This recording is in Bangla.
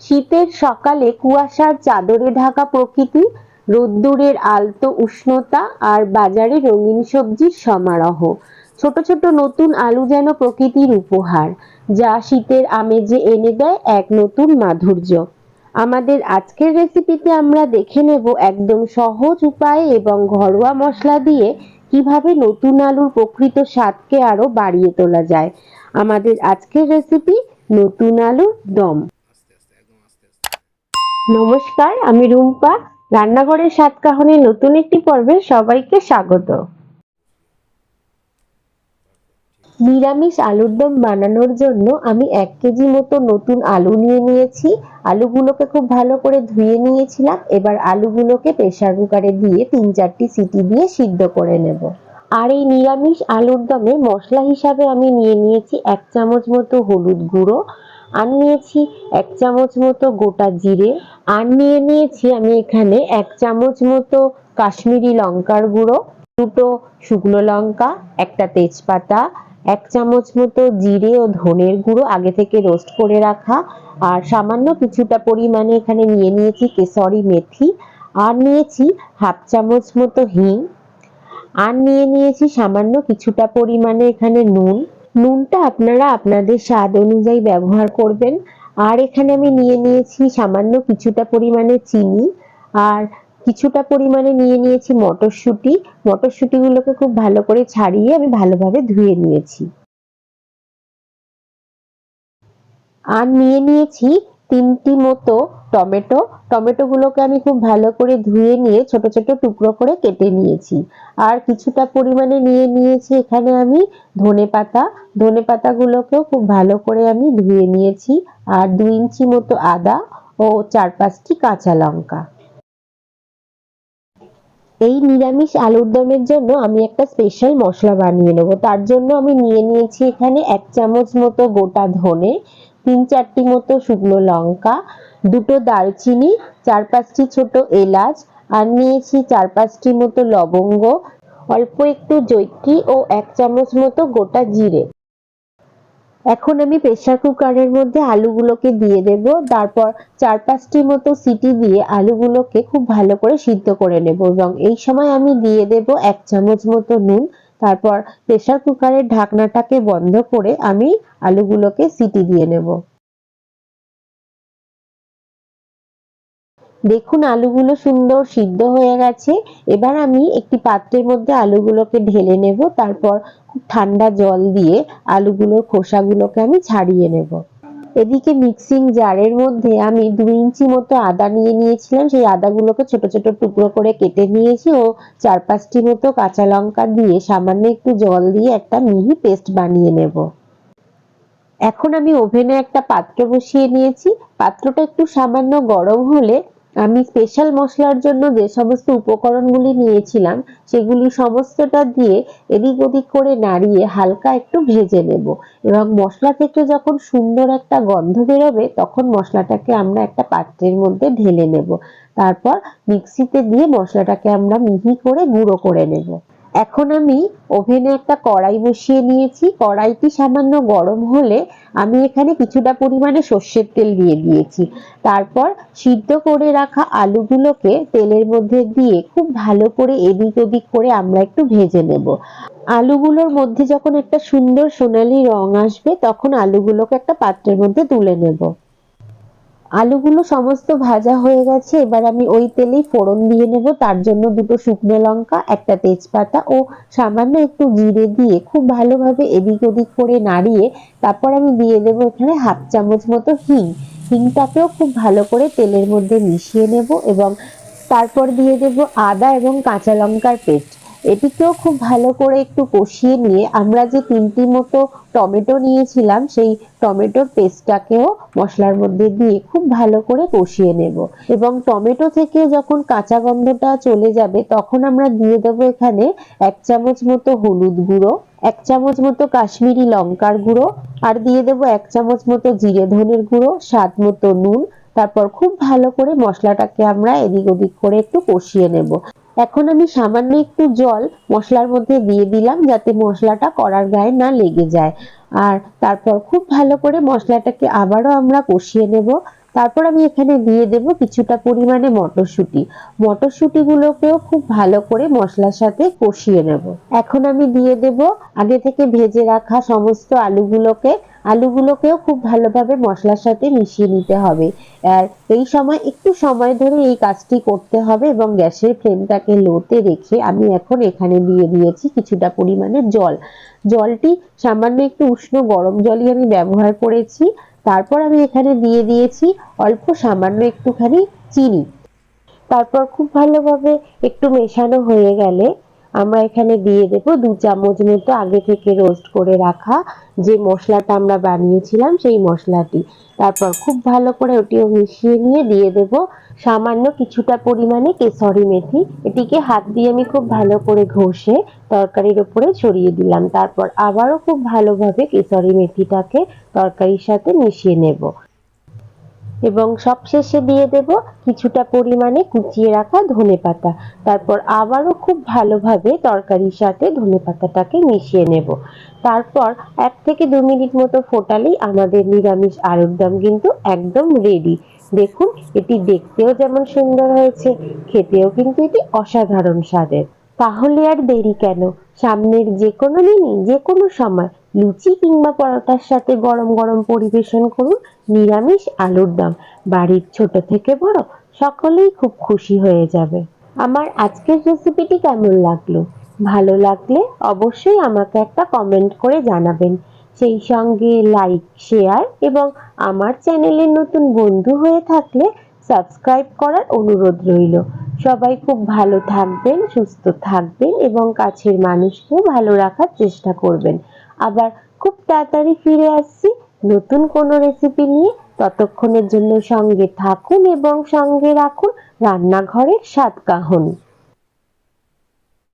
শীতের সকালে কুয়াশার চাদরে ঢাকা প্রকৃতি, রোদ্দুরের আলতো উষ্ণতা আর বাজারে রঙিন সবজির সমারোহ। ছোট ছোট নতুন আলু যেন প্রকৃতির উপহার, যা শীতের আমেজে এনে দেয় এক নতুন মাধুর্য। আমাদের আজকের রেসিপিতে আমরা দেখে নেব একদম সহজ উপায়ে এবং ঘরোয়া মশলা দিয়ে কিভাবে নতুন আলুর প্রকৃত স্বাদকে আরো বাড়িয়ে তোলা যায়। আমাদের আজকের রেসিপি নতুন আলুর দম। নমস্কার, আমি রুম্পা। রান্নাঘরের সাতকাহনের নতুন একটি পর্বে সবাইকে স্বাগত। নিরামিষ আলুর দম বানানোর জন্য আমি 1 কেজি মতো নতুন আলু নিয়ে নিয়েছি। আলুগুলোকে খুব ভালো করে ধুয়ে নিয়েছিলাম। এবার আলুগুলোকে প্রেসার কুকারে দিয়ে 3-4টি সিটি দিয়ে সিদ্ধ করে নেব। আর এই নিরামিষ আলুর দমে মশলা হিসাবে আমি নিয়ে নিয়েছি 1 চামচ মতো হলুদ গুঁড়ো, আর নিয়েছি 1 চামচ মতো গোটা জিরে, আর নিয়ে নিয়েছি আমি এখানে 1 চামচ মতো কাশ্মীরি লঙ্কার গুঁড়ো, দুটো শুকনো লঙ্কা, একটা তেজপাতা, 1 চামচ মতো জিরে ও ধনের গুঁড়ো আগে থেকে রোস্ট করে রাখা, আর সামান্য কিছুটা পরিমাণে এখানে নিয়ে নিয়েছি কেশরি মেথি, আর নিয়েছি 1/2 চামচ মতো হিং, আর নিয়ে নিয়েছি সামান্য কিছুটা পরিমাণে এখানে নুন। নুনটা আপনারা আপনাদের স্বাদ অনুযায়ী ব্যবহার করবেন। আর এখানে আমি নিয়ে নিয়েছি সামান্য কিছুটা পরিমাণে চিনি, আর কিছুটা পরিমাণে নিয়ে নিয়েছি মটরশুঁটি। মটরশুঁটিগুলোকে খুব ভালো করে ছাড়িয়ে আমি ভালোভাবে ধুয়ে নিয়েছি। আর নিয়ে নিয়েছি 3টি মতো টমেটো। টমেটোগুলোকে আমি খুব ভালো করে ধুয়ে নিয়ে ছোট ছোট টুকরো করে কেটে নিয়েছি। আর কিছুটা পরিমাণে নিয়ে নিয়েছি এখানে আমি ধনেপাতা। ধনেপাতাগুলোকেও খুব ভালো করে আমি ধুয়ে নিয়েছি। আর 2 ইঞ্চি মতো আদা ও 4-5টি কাঁচা লঙ্কা। এই নিরামিষ আলুর দমের জন্য আমি একটা স্পেশাল মশলা বানিয়ে নেব। তার জন্য আমি নিয়ে নিয়েছি এখানে 1 চামচ মতো গোটা ধনে, 3-4টি মতো শুকনো লঙ্কা, দুটো দারচিনি, 4-5টি ছোট এলাচ, আর নিয়েছি 4-5টি মতো লবঙ্গ, অল্প একটু জয়িত্রী ও 1 চামচ মতো গোটা জিরে। এখন আমি প্রেসার কুকারের মধ্যে আলুগুলোকে দিয়ে দেব। তারপর 4-5টি মতো সিটি দিয়ে আলুগুলোকে খুব ভালো করে সিদ্ধ করে নেব, এবং এই সময় আমি দিয়ে দেব 1 চামচ মতো নুন। তারপর প্রেসার কুকারের ঢাকনাটাকে বন্ধ করে আমি আলুগুলোকে সিটি দিয়ে নেব। দেখুন আলুগুলো সুন্দর সিদ্ধ হয়ে গেছে। এবার আমি একটি পাত্রের মধ্যে আলুগুলোকে ঢেলে নেব। তারপর খুব ঠান্ডা জল দিয়ে আলুগুলোর খোসাগুলোকে আমি ছাড়িয়ে নেব। এদিকে মিক্সিং জারের মধ্যে আমি 2 ইঞ্চি মতো আদা নিয়ে নিয়েছিলাম। সেই আদাগুলোকে ছোট ছোট টুকরো করে কেটে নিয়েছি ও 4-5টি মতো কাঁচা লঙ্কা দিয়ে সামান্য একটু জল দিয়ে একটা মিহি পেস্ট বানিয়ে নেব। এখন আমি ওভেনে একটা পাত্র বসিয়ে নিয়েছি। পাত্রটা একটু সামান্য গরম হলে আমি স্পেশাল মশলার জন্য যে সমস্ত উপকরণগুলি নিয়েছিলাম সেগুলি সমস্তটা দিয়ে এদিক ওদিক করে নাড়িয়ে হালকা একটু ভেজে নেব, এবং মশলা থেকে যখন সুন্দর একটা গন্ধ বেরোবে তখন মশলাটাকে আমরা একটা পাত্রের মধ্যে ঢেলে নেব। তারপর মিক্সিতে দিয়ে মশলাটাকে আমরা মিহি করে গুঁড়ো করে নেব। এখন আমি ওভেনে একটা কড়াই বসিয়ে নিয়েছি। কড়াইটি সামান্য গরম হলে আমি এখানে কিছুটা পরিমাণে সর্ষের তেল দিয়ে দিয়েছি। তারপর সিদ্ধ করে রাখা আলুগুলোকে তেলের মধ্যে দিয়ে খুব ভালো করে এদিক ওদিক করে আমরা একটু ভেজে নেব। আলুগুলোর মধ্যে যখন একটা সুন্দর সোনালী রং আসবে তখন আলুগুলোকে একটা পাত্রের মধ্যে তুলে নেব। আলুগুলো সমস্ত ভাজা হয়ে গেছে। এবার আমি ওই তেলেই ফোড়ন দিয়ে নেব। তার জন্য দুটো শুকনো লঙ্কা, একটা তেজপাতা ও সামান্য একটু জিরে দিয়ে খুব ভালোভাবে এদিক ওদিক করে নাড়িয়ে তারপর আমি দিয়ে দেবো এখানে 1/2 চামচ মতো হিং। হিংটাকেও খুব ভালো করে তেলের মধ্যে মিশিয়ে নেব, এবং তারপর দিয়ে দেব আদা এবং কাঁচা লঙ্কার পেস্ট। এটিকেও খুব ভালো করে একটু কষিয়ে নিয়ে আমরা যে 3টি মতো টমেটো নিয়েছিলাম সেই টমেটোর পেস্টটাকেও মশলার মধ্যে দিয়ে খুব ভালো করে কষিয়ে নেব, এবং টমেটো থেকে যখন কাঁচা গন্ধটা চলে যাবে তখন আমরা দিয়ে দেবো এখানে 1 চামচ মতো হলুদ গুঁড়ো, 1 চামচ মতো কাশ্মীরি লঙ্কার গুঁড়ো, আর দিয়ে দেবো 1 চামচ মতো জিরে ধনের গুঁড়ো, স্বাদ মতো নুন। তারপর খুব ভালো করে মশলাটাকে আমরা এদিক ওদিক করে একটু কষিয়ে নেব। এখন আমি সামান্য একটু জল মশলার মধ্যে দিয়ে দিলাম যাতে মশলাটা কড়ার গায়ে না লেগে যায়। আর তারপর খুব ভালো করে মশলাটাকে আবারও আমরা কষিয়ে নেব। তারপর আমি এখানে দিয়ে দেব কিছুটা পরিমাণে মটরশুঁটি। মটরশুঁটিগুলোকেও খুব ভালো করে মশলার সাথে কষিয়ে নেব। এখন আমি দিয়ে দেব আগে থেকে ভেজে রাখা সমস্ত আলুগুলোকেও খুব ভালোভাবে মশলার সাথে মিশিয়ে নিতে হবে। আর এই সময় একটু সময় ধরে এই কাজটি করতে হবে এবং গ্যাসের ফ্লেমটাকে লোতে রেখে আমি এখন এখানে দিয়ে দিয়েছি কিছুটা পরিমাণে জল। জলটি সামান্য একটু উষ্ণ গরম জলই আমি ব্যবহার করেছি। তারপর আমি এখানে দিয়ে দিয়েছি অল্প সামান্য একটুখানি চিনি। তারপর খুব ভালোভাবে একটু মেশানো হয়ে গেলে আমরা এখানে দিয়ে দেব 2 চামচ মতো আগে থেকে রোস্ট করে রাখা যে মশলাটা আমরা বানিয়েছিলাম সেই মশলাটি। তারপর খুব ভালো করে ওটিও মিশিয়ে নিয়ে দিয়ে দেব সামান্য কিছুটা পরিমাণে কেশরি মেথি। এটিকে হাত দিয়ে আমি খুব ভালো করে ঘষে তরকারির উপরে ছড়িয়ে দিলাম। তারপর আবারও খুব ভালোভাবে কেশরি মেথিটাকে তরকারির সাথে মিশিয়ে নেব এবং সবশেষে দিয়ে দেব কিছুটা পরিমাণে কুচিয়ে রাখা ধনেপাতা। তারপর আবারও খুব ভালোভাবে তরকারির সাথে ধনেপাতাটাকে মিশিয়ে নেব। তারপর 1 থেকে 2 মিনিট মতো ফোটালেই আমাদের নিরামিষ আলুর দম কিন্তু একদম রেডি। দেখুন এটি দেখতেও যেমন সুন্দর হয়েছে, খেতেও কিন্তু এটি অসাধারণ স্বাদের। তাহলে আর দেরি কেন, সামনের যেকোনো দিনই যেকোনো সময় লুচি কিংবা পরোটার সাথে গরম গরম পরিবেশন করুন নিরামিষ আলুর দম। বাড়ির ছোট থেকে বড় সকলেই খুব খুশি হয়ে যাবে। আমার আজকের রেসিপিটি কেমন লাগলো? ভালো লাগলে অবশ্যই আমাকে একটা কমেন্ট করে জানাবেন। সেই সঙ্গে লাইক, শেয়ার এবং আমার চ্যানেলের নতুন বন্ধু হয়ে থাকলে সাবস্ক্রাইব করার অনুরোধ রইল। সবাই খুব ভালো থাকবেন, সুস্থ থাকবেন এবং কাছের মানুষকেও ভালো রাখার চেষ্টা করবেন। আবার খুব তাড়াতাড়ি ফিরে আসছি নতুন কোনো রেসিপি নিয়ে। ততক্ষণের জন্য সঙ্গে থাকুন এবং সঙ্গে রাখুন রান্নাঘরের স্বাদ কাহন।